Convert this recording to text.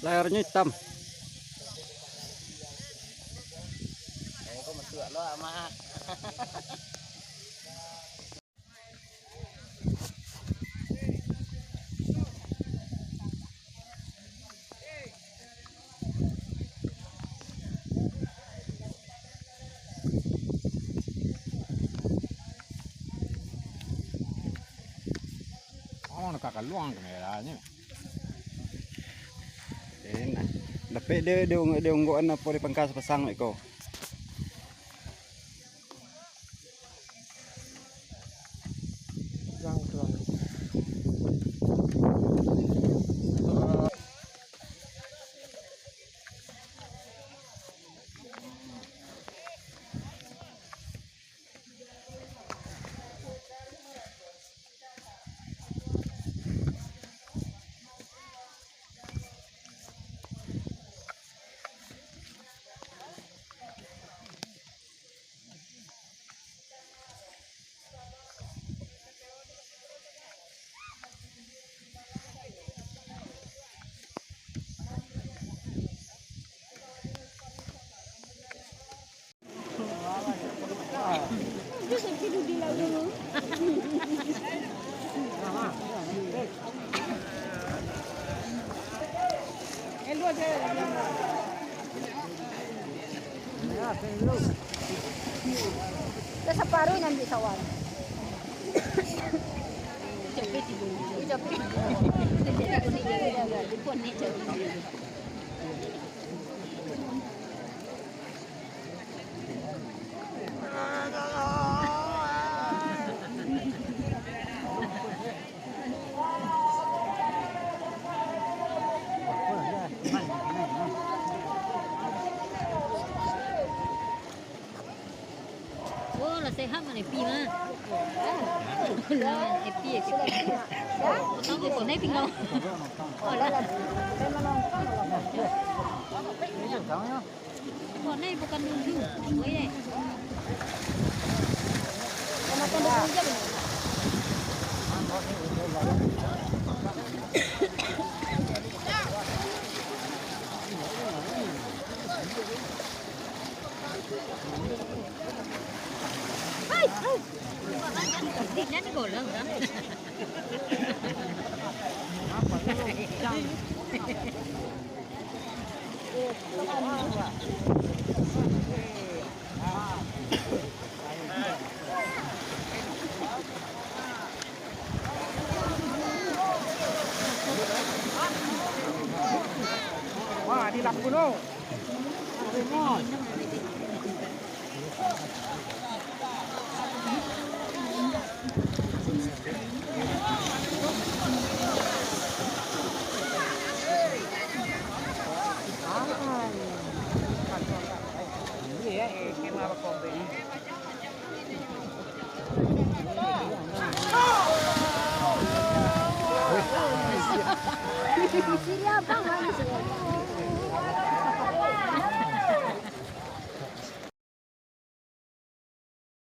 layarnya hitam. Kok mesuk lo ama. Oh, nakakaluang kameranya. Enak. Tapi dia ungguan apa di pangkas pasang iko. Bisa tidur di laut dulu. Elu aja. Ya, elu. Sa separuh nanti sawan. Cepet tidur. Cepet. Di pon ni cepet. Oh, là xe hấp mà này pi mà. Là này pi cái. Nó có này pi đâu. Còn này bukan dulu. Oh ya. Tingnan ni gol lah. Wah, di lampu no.